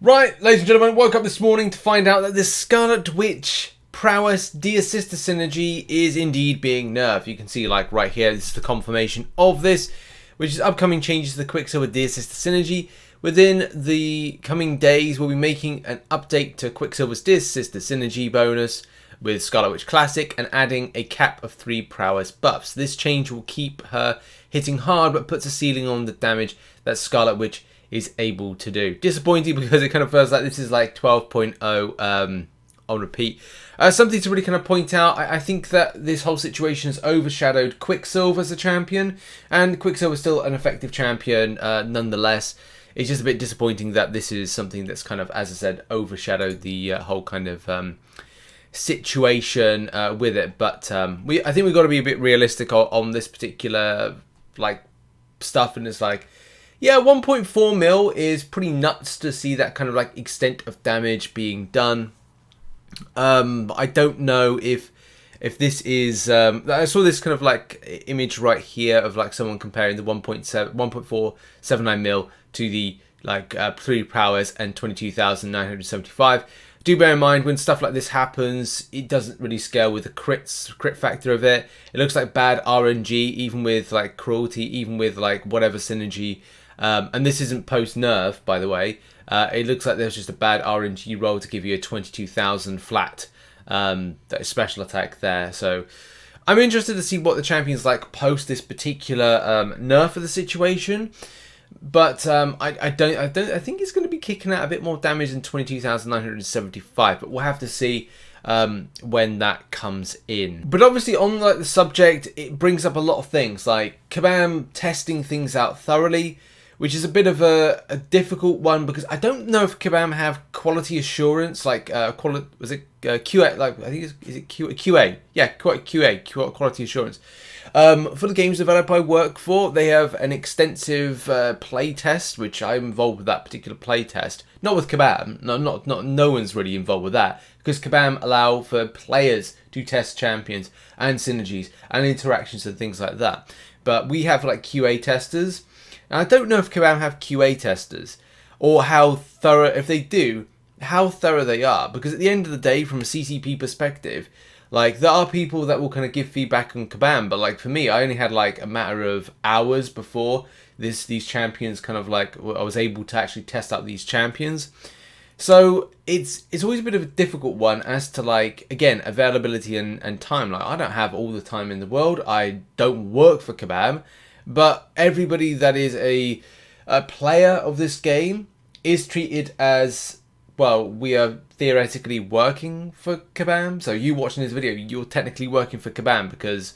Right, ladies and gentlemen, woke up this morning to find out that this Scarlet Witch Prowess De-Assister synergy is indeed being nerfed. You can see, like, right here, this is the confirmation of this, which is upcoming changes to the Quicksilver De-Assister synergy. Within the coming days, we'll be making an update to Quicksilver's De-Assister synergy bonus with Scarlet Witch Classic and adding a cap of 3 Prowess buffs. This change will keep her hitting hard, but puts a ceiling on the damage that Scarlet Witch is able to do. Disappointing because it kind of feels like this is like 12.0 on repeat. Something to really kind of point out, I think that this whole situation has overshadowed Quicksilver as a champion, and Quicksilver is still an effective champion nonetheless. It's just a bit disappointing that this is something that's kind of, as I said, overshadowed the whole kind of situation with it. But I think we've got to be a bit realistic on this particular like stuff, and it's like, yeah, 1.4 mil is pretty nuts to see that kind of like extent of damage being done. I don't know if this is I saw this kind of like image right here of like someone comparing the 1.479 mil to the like 3 Prowess and 22,975. Do bear in mind, when stuff like this happens, it doesn't really scale with the crit factor of it. It looks like bad RNG, even with like cruelty, even with like whatever synergy. And this isn't post-nerf, by the way. It looks like there's just a bad RNG roll to give you a 22,000 flat that special attack there. So I'm interested to see what the champion's like post this particular nerf of the situation. But I think it's going to be kicking out a bit more damage than 22,975. But we'll have to see when that comes in. But obviously on like the subject, it brings up a lot of things like Kabam testing things out thoroughly, which is a bit of a difficult one because I don't know if Kabam have quality assurance, like was it QA? Like I think is it QA? Yeah, QA, quality assurance. For the games developer I work for, they have an extensive play test, which I'm involved with that particular play test. Not with Kabam. No one's really involved with that because Kabam allow for players to test champions and synergies and interactions and things like that. But we have like QA testers. And I don't know if Kabam have QA testers or how thorough, if they do, how thorough they are. Because at the end of the day, from a CCP perspective, like there are people that will kind of give feedback on Kabam. But like for me, I only had like a matter of hours before these champions kind of like, I was able to actually test out these champions. So it's always a bit of a difficult one as to like, again, availability and time. Like I don't have all the time in the world. I don't work for Kabam. But everybody that is a player of this game is treated as, well, we are theoretically working for Kabam. So you watching this video, you're technically working for Kabam because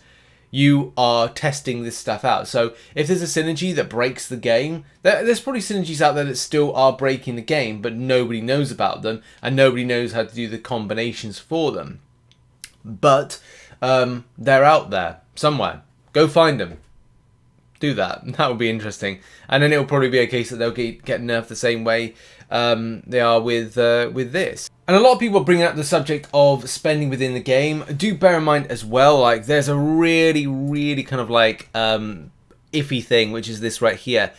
you are testing this stuff out. So if there's a synergy that breaks the game, there's probably synergies out there that still are breaking the game, but nobody knows about them and nobody knows how to do the combinations for them. But they're out there somewhere. Go find them. Do that. That would be interesting. And then it'll probably be a case that they'll get nerfed the same way they are with this. And a lot of people bring up the subject of spending within the game. Do bear in mind as well, like there's a really kind of like iffy thing, which is this right here.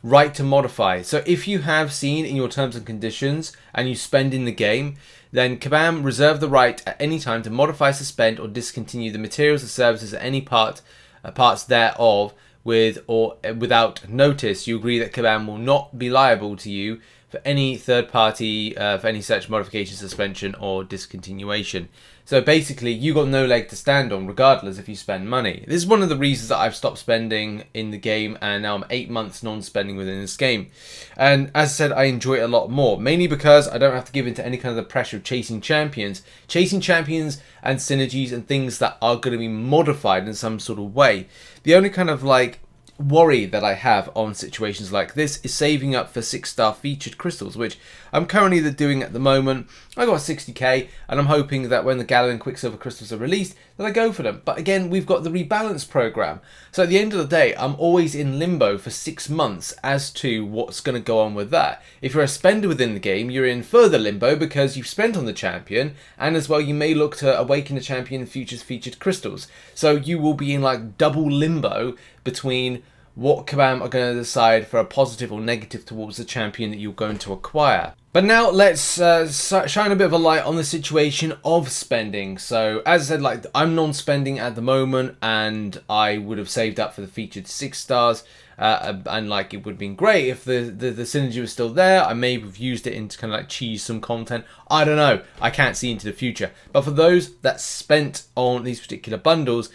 Right to modify. So if you have seen in your terms and conditions and you spend in the game, then Kabam reserve the right at any time to modify, suspend or discontinue the materials or services at any parts thereof with or without notice. You agree that Kabam will not be liable to you for any third party, for any such modification, suspension or discontinuation. So basically you got no leg to stand on regardless if you spend money. This is one of the reasons that I've stopped spending in the game, and now I'm 8 months non-spending within this game. And as I said, I enjoy it a lot more, mainly because I don't have to give into any kind of the pressure of chasing champions and synergies and things that are going to be modified in some sort of way. The only kind of like worry that I have on situations like this is saving up for 6-star featured crystals, which I'm currently doing at the moment. I got 60k and I'm hoping that when the Gathering Quicksilver crystals are released that I go for them. But again, we've got the rebalance program, so at the end of the day I'm always in limbo for 6 months as to what's going to go on with that. If you're a spender within the game, you're in further limbo because you've spent on the champion, and as well you may look to awaken the champion in futures featured crystals, so you will be in like double limbo between what Kabam are going to decide for a positive or negative towards the champion that you're going to acquire. But now let's shine a bit of a light on the situation of spending. So as I said, like I'm non-spending at the moment, and I would have saved up for the featured 6 stars. And like it would have been great if the synergy was still there. I may have used it into kind of like cheese some content. I don't know. I can't see into the future. But for those that spent on these particular bundles,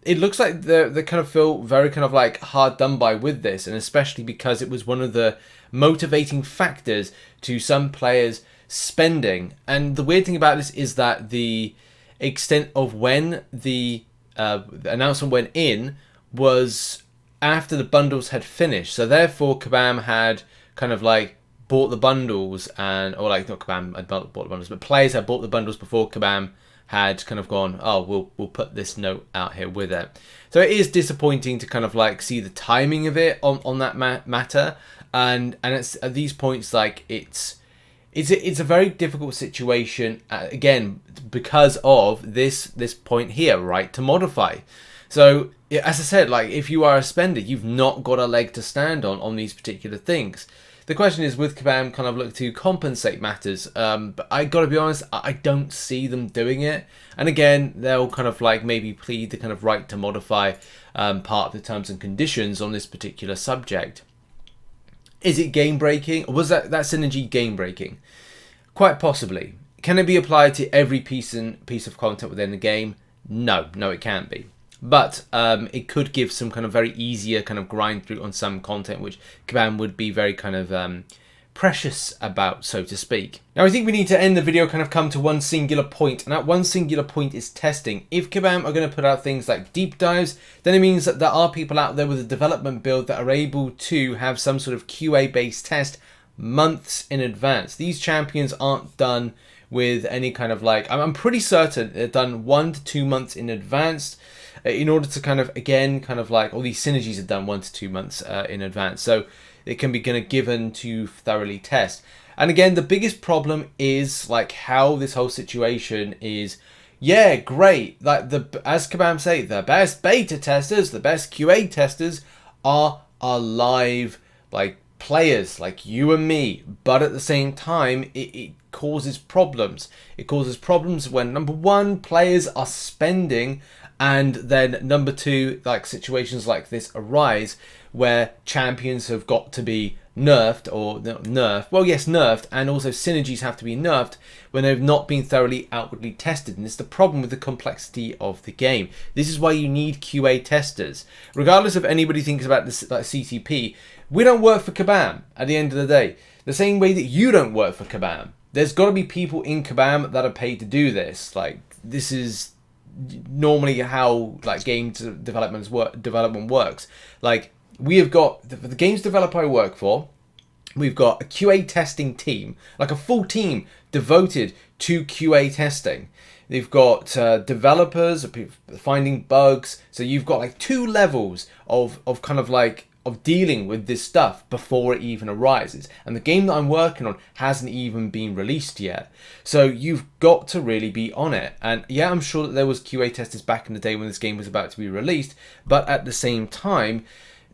it looks like they kind of feel very kind of like hard done by with this, and especially because it was one of the motivating factors to some players spending. And the weird thing about this is that the extent of when the announcement went in was after the bundles had finished. So therefore Kabam had kind of like bought the bundles, and or like not Kabam had bought the bundles, but players had bought the bundles before Kabam had kind of gone, oh, we'll put this note out here with it. So it is disappointing to kind of like see the timing of it on that matter, and it's at these points like it's a very difficult situation again because of this point here, right, to modify. So as I said, like if you are a spender, you've not got a leg to stand on these particular things. The question is, with Kabam kind of look to compensate matters, but I gotta be honest, I don't see them doing it. And again, they'll kind of like maybe plead the kind of right to modify part of the terms and conditions on this particular subject. Is it game breaking? Or was that synergy game breaking? Quite possibly. Can it be applied to every piece of content within the game? No, it can't be. But it could give some kind of very easier kind of grind through on some content, which Kabam would be very kind of precious about, so to speak. Now I think we need to end the video kind of come to one singular point, and that one singular point is testing. If Kabam are going to put out things like deep dives, then it means that there are people out there with a development build that are able to have some sort of QA based test months in advance. These champions aren't done with any kind of like, I'm pretty certain they're done 1 to 2 months in advance, in order to kind of, again, kind of like all these synergies are done 1 to 2 months in advance. So it can be kind of given to thoroughly test. And again, the biggest problem is like how this whole situation is, yeah, great. Like as Kabam say, the best beta testers, the best QA testers are live like players like you and me. But at the same time, it causes problems. It causes problems when, number one, players are spending, and then number two, like situations like this arise where champions have got to be nerfed, or nerfed, well yes, nerfed, and also synergies have to be nerfed when they've not been thoroughly outwardly tested. And it's the problem with the complexity of the game. This is why you need QA testers. Regardless of anybody thinks about this like CTP, we don't work for Kabam at the end of the day. The same way that you don't work for Kabam. There's got to be people in Kabam that are paid to do this. Like, this is normally how like game development works. Like, we have got the games developer I work for, we've got a QA testing team, like a full team devoted to QA testing. They've got developers finding bugs. So you've got like 2 levels of kind of like of dealing with this stuff before it even arises. And the game that I'm working on hasn't even been released yet. So you've got to really be on it. And yeah, I'm sure that there was QA testers back in the day when this game was about to be released, but at the same time,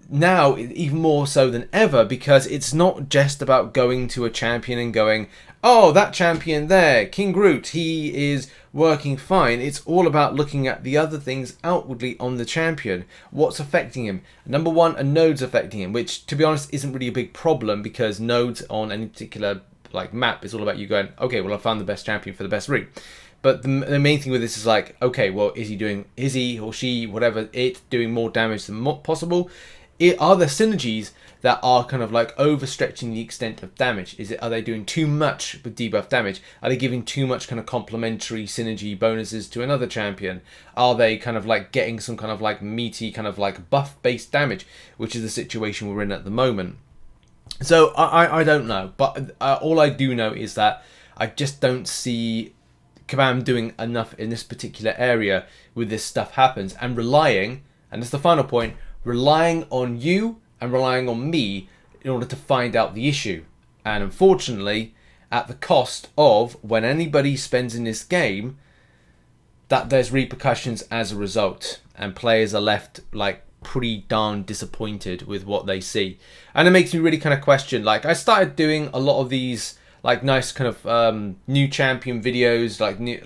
now even more so than ever, because it's not just about going to a champion and going, oh, that champion there, King Groot, he is working fine. It's all about looking at the other things outwardly on the champion. What's affecting him? Number one, a node's affecting him, which to be honest isn't really a big problem, because nodes on any particular like map is all about you going, okay, well I found the best champion for the best route. But the main thing with this is like, okay, well, is he or she, whatever, it doing more damage than possible? Are there synergies that are kind of like overstretching the extent of damage? Are they doing too much with debuff damage? Are they giving too much kind of complementary synergy bonuses to another champion? Are they kind of like getting some kind of like meaty kind of like buff based damage, which is the situation we're in at the moment? So I don't know, but all I do know is that I just don't see Kabam doing enough in this particular area with this stuff happens, and relying, and that's the final point, relying on you and relying on me in order to find out the issue. And unfortunately, at the cost of, when anybody spends in this game, that there's repercussions as a result, and players are left like pretty darn disappointed with what they see. And it makes me really kind of question, like I started doing a lot of these like nice kind of new champion videos, like new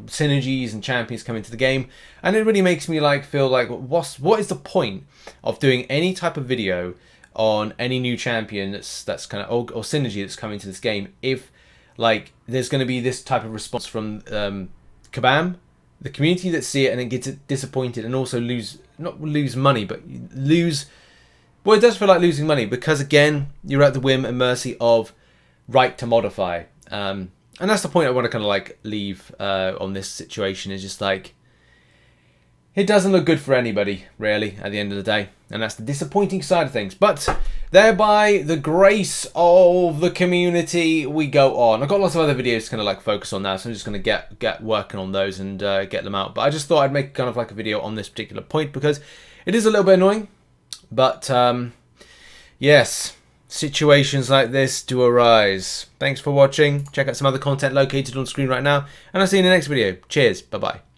synergies and champions coming to the game, and it really makes me like feel like what is the point of doing any type of video on any new champion that's kind of or synergy that's coming to this game if like there's going to be this type of response from Kabam, the community that see it and then gets disappointed and also not lose money, but lose. Well, it does feel like losing money because again, you're at the whim and mercy of right to modify, and that's the point I want to kind of like leave on this situation. Is just like it doesn't look good for anybody really at the end of the day, and that's the disappointing side of things. But thereby the grace of the community, we go on. I've got lots of other videos to kind of like focus on now, so I'm just going to get working on those and get them out. But I just thought I'd make kind of like a video on this particular point because it is a little bit annoying. But yes, situations like this do arise. Thanks for watching. Check out some other content located on screen right now, and I'll see you in the next video. Cheers. Bye bye.